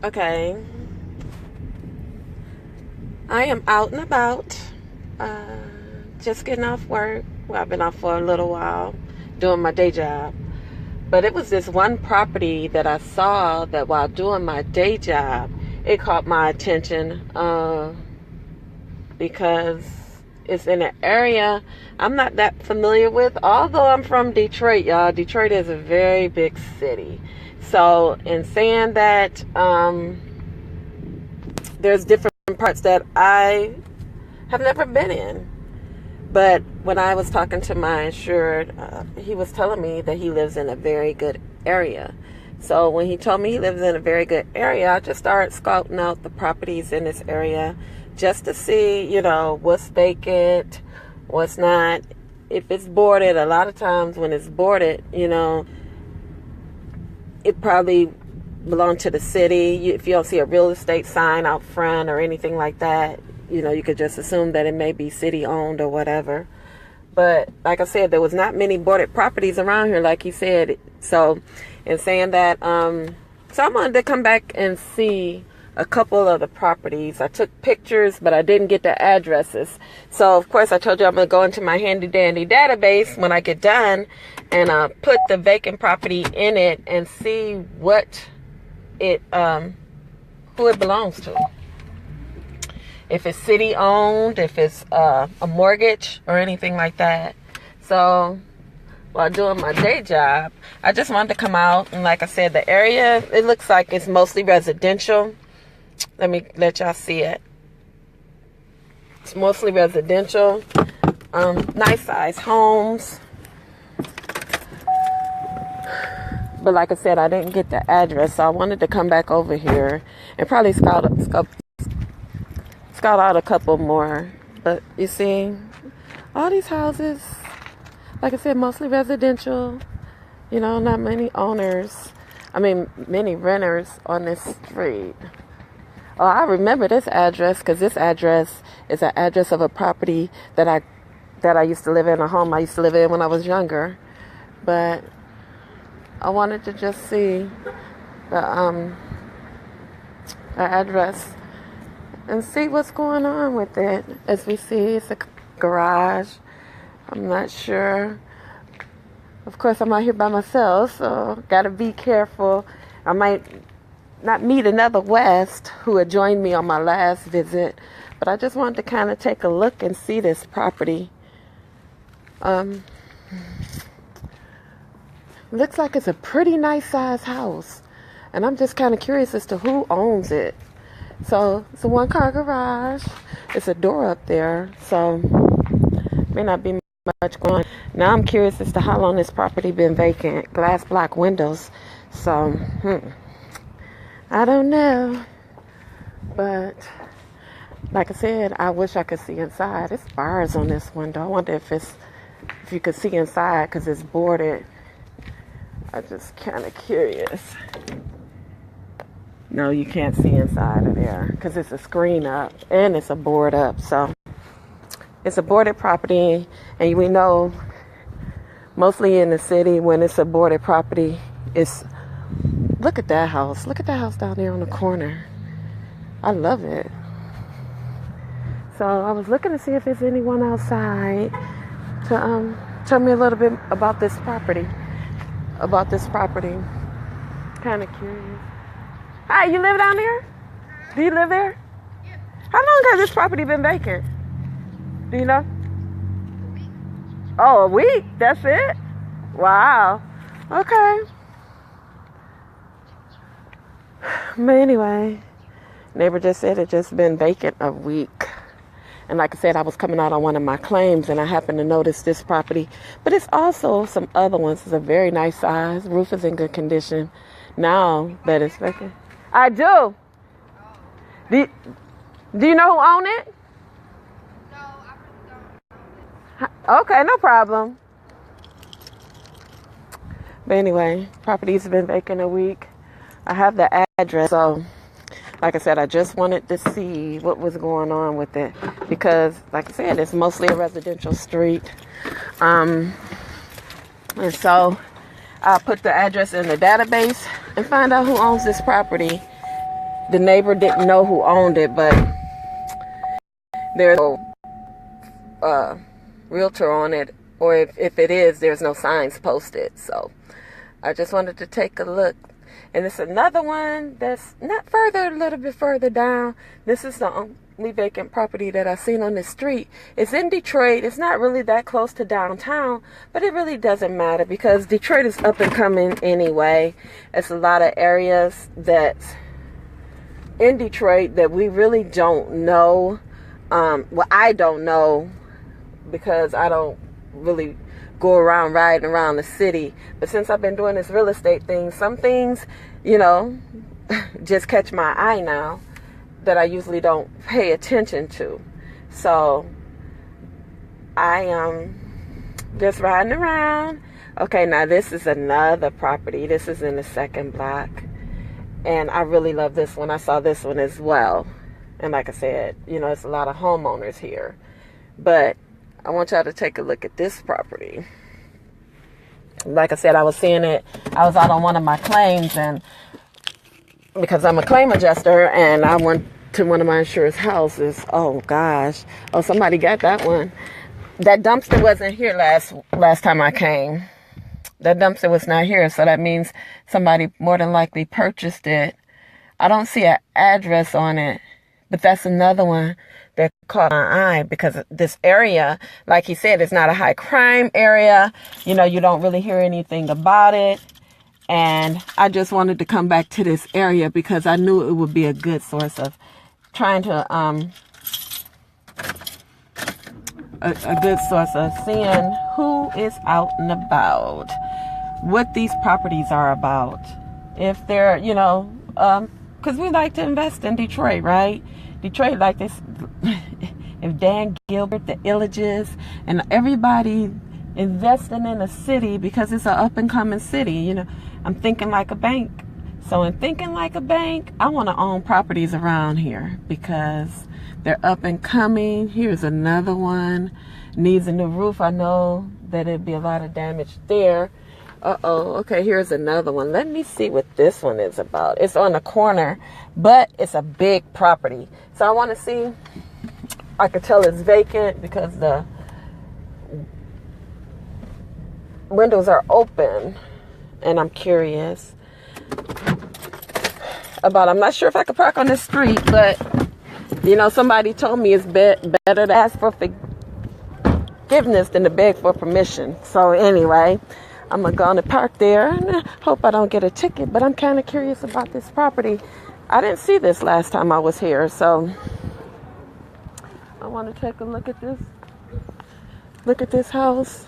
Okay, I am out and about, just getting off work. Well, I've been off for a little while doing my day job, but it was this one property that I saw that while doing my day job, it caught my attention because it's in an area I'm not that familiar with, although I'm from Detroit, y'all. Detroit is a very big city. So in saying that, there's different parts that I have never been in. But when I was talking to my insured, he was telling me that he lives in a very good area. So when he told me he lives in a very good area, I just started scouting out the properties in this area just to see, what's vacant, what's not. If it's boarded, a lot of times when it's boarded, it probably belong to the city. If you don't see a real estate sign out front or anything like that, you could just assume that it may be city owned or whatever. But like I said, there was not many boarded properties around here, like he said. So in saying that, so I wanted to come back and see a couple of the properties. I took pictures, but I didn't get the addresses. So of course I told you I'm going to go into my handy dandy database when I get done and put the vacant property in it and see what it who it belongs to. If it's city owned, if it's a mortgage or anything like that. So while doing my day job, I just wanted to come out, and like I said, the area, it looks like it's mostly residential. Let me let y'all see it. It's mostly residential. Nice size homes. But like I said, I didn't get the address, so I wanted to come back over here and probably scout out a couple more. But you see, all these houses, like I said, mostly residential. Not many owners. Many renters on this street. Oh, I remember this address because this address is an address of a property that I used to live in, a home I used to live in when I was younger. But I wanted to just see the address and see what's going on with it. As we see, it's a garage. I'm not sure. Of course, I'm out here by myself, so gotta be careful. I might not meet another West who had joined me on my last visit, but I just wanted to kind of take a look and see this property. Looks like it's a pretty nice size house, and I'm just kind of curious as to who owns it. So it's a one-car garage. It's a door up there, so may not be much going on. Now I'm curious as to how long this property been vacant. Glass block windows, so I don't know. But like I said, I wish I could see inside. It's bars on this window. I wonder if you could see inside because it's boarded. I'm just kind of curious. No, you can't see inside of there because it's a screen up and it's a board up. So it's a boarded property, and we know mostly in the city when it's a boarded property, look at that house. Look at that house down there on the corner. I love it. So I was looking to see if there's anyone outside to tell me a little bit about this property. Kind of curious. Hi, you live down there? Do you live there? Yeah. How long has this property been vacant? Do you know? A week. Oh, a week? That's it? Wow. Okay. But anyway, neighbor just said it just been vacant a week. And like I said, I was coming out on one of my claims and I happened to notice this property. But it's also some other ones. It's a very nice size. Roof is in good condition. Now that it's vacant. I do. Do you know who own it? No, I really don't. Okay, no problem. But anyway, property's been vacant a week. I have the address, so like I said, I just wanted to see what was going on with it because, like I said, it's mostly a residential street. And so I'll put the address in the database and find out who owns this property. the neighbor didn't know who owned it, but there's no realtor on it, or if it is, there's no signs posted. So I just wanted to take a look. And it's another one that's not further, a little bit further down. This is the only vacant property that I've seen on the street. It's in Detroit. It's not really that close to downtown, but it really doesn't matter because Detroit is up and coming anyway. It's a lot of areas that's in Detroit that we really don't know. Well, I don't know because I don't really go around riding around the city. But since I've been doing this real estate thing, some things, you know, just catch my eye now that I usually don't pay attention to. So I am just riding around. Okay, now this is another property. This is in the second block. And I really love this one. I saw this one as well. And like I said, you know, it's a lot of homeowners here. But I want y'all to take a look at this property. Like I said, I was seeing it. I was out on one of my claims, and because I'm a claim adjuster, and I went to one of my insurance houses. Oh gosh. Oh, somebody got that one. That dumpster wasn't here last time I came. That dumpster was not here, so that means somebody more than likely purchased it. I don't see an address on it. But that's another one that caught my eye because this area, like he said, is not a high crime area. You know, you don't really hear anything about it. And I just wanted to come back to this area because I knew it would be a good source of trying to, a good source of seeing who is out and about, what these properties are about. If they're, you know, because we like to invest in Detroit, right? Detroit, like this, if Dan Gilbert, the Illages, and everybody investing in a city because it's an up-and-coming city, you know, I'm thinking like a bank. So in thinking like a bank, I want to own properties around here because they're up and coming. Here's another one. Needs a new roof. I know that it'd be a lot of damage there. Okay, here's another one. Let me see what this one is about. It's on the corner, but it's a big property. So I want to see. I could tell it's vacant because the windows are open, and I'm curious about. I'm not sure if I could park on the street, but you know, somebody told me it's better to ask for forgiveness than to beg for permission. So anyway, I'm going to go and park there and hope I don't get a ticket. But I'm kind of curious about this property. I didn't see this last time I was here. So I want to take a look at this. Look at this house.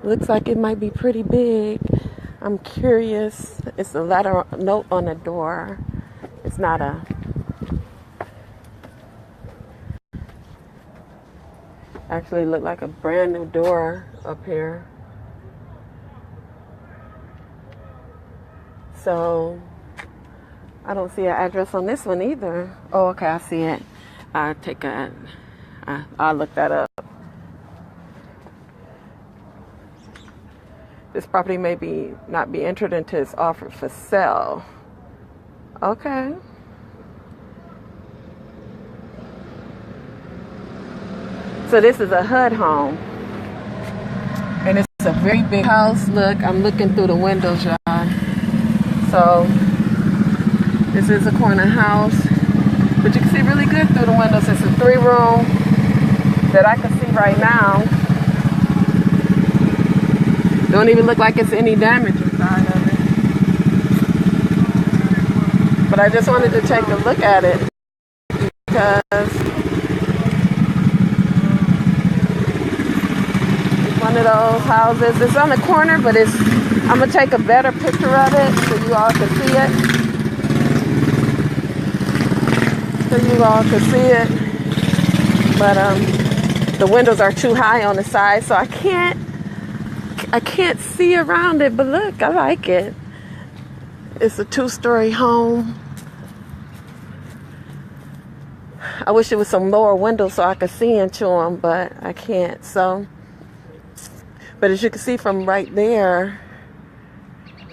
Looks like it might be pretty big. I'm curious. It's a letter note on the door. It's not a... Actually look like a brand new door up here. So I don't see an address on this one either. Oh, okay, I see it. I'll look that up. This property may not be entered into its offer for sale. Okay. So this is a HUD home. And it's a very big house. Look, I'm looking through the windows, y'all. So this is a corner house. But you can see really good through the windows. It's a 3-room that I can see right now. Don't even look like it's any damage inside of it. But I just wanted to take a look at it because one of those houses. It's on the corner, but I'm gonna take a better picture of it so you all can see it. But the windows are too high on the side, so I can't see around it. But look, I like it. It's a 2-story home. I wish it was some lower windows so I could see into them, but I can't. But as you can see from right there,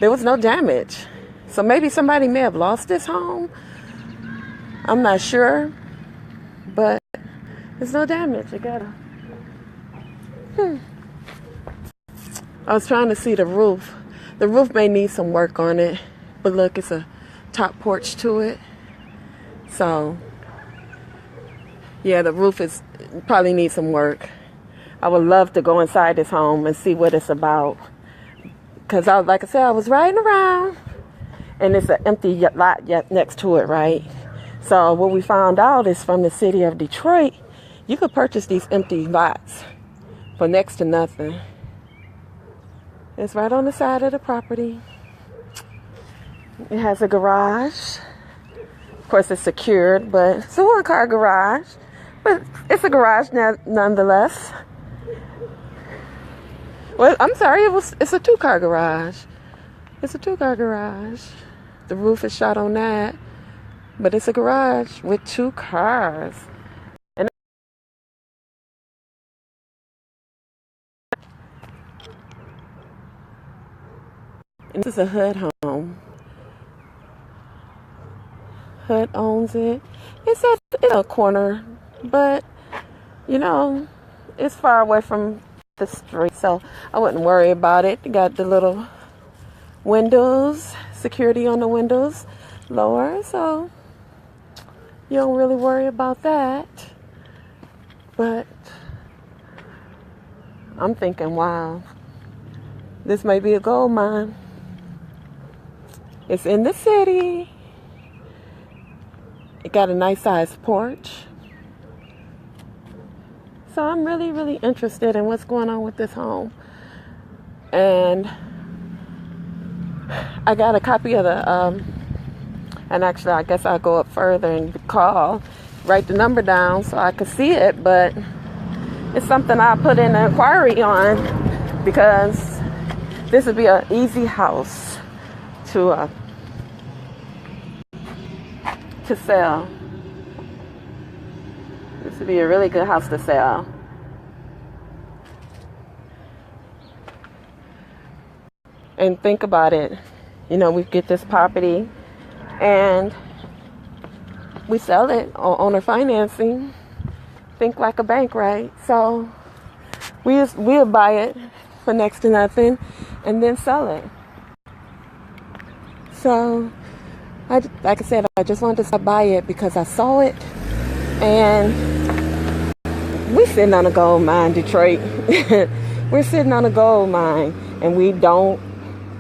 there was no damage. So maybe somebody may have lost this home. I'm not sure, but there's no damage. I got I was trying to see the roof. The roof may need some work on it, but look, it's a top porch to it. So, yeah, the roof probably needs some work. I would love to go inside this home and see what it's about. Because, like I said, I was riding around, and it's an empty lot next to it, right? So what we found out is from the city of Detroit, you could purchase these empty lots for next to nothing. It's right on the side of the property. It has a garage. Of course, it's secured, but it's a one-car garage. But it's a garage nonetheless. Well, I'm sorry, it's a two-car garage. It's a two-car garage. The roof is shot on that. But it's a garage with two cars. And this is a HUD home. HUD owns it. It's at a corner, but, you know, it's far away from the street, so I wouldn't worry about it. You got the little windows, security on the windows, lower, so you don't really worry about that. But I'm thinking, wow, this may be a gold mine. It's in the city. It got a nice sized porch. So I'm really, really interested in what's going on with this home. And I got a copy of the, and actually I guess I'll go up further and write the number down so I can see it, but it's something I put in an inquiry on because this would be an easy house to sell. This would be a really good house to sell. And think about it. You know, we get this property and we sell it on owner financing. Think like a bank, right? So we'll buy it for next to nothing and then sell it. So, like I said, I just wanted to stop by it because I saw it. And we sitting on a gold mine, Detroit. We're sitting on a gold mine and we don't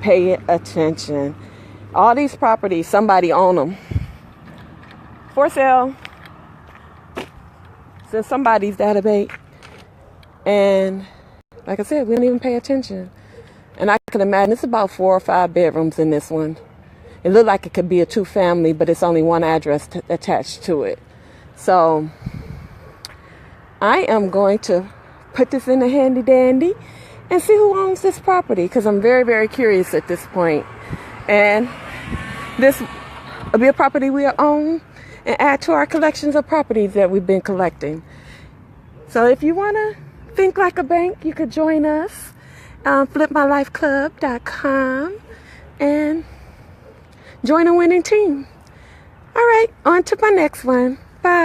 pay attention. All these properties, somebody own them. For sale. It's in somebody's database. And like I said, we don't even pay attention. And I can imagine it's about 4 or 5 bedrooms in this one. It looked like it could be a 2-family, but it's only one address attached to it. So I am going to put this in a handy dandy and see who owns this property because I'm very, very curious at this point. And this will be a property we'll own and add to our collections of properties that we've been collecting. So if you want to think like a bank, you could join us on flipmylifeclub.com and join a winning team. All right, on to my next one. Bye.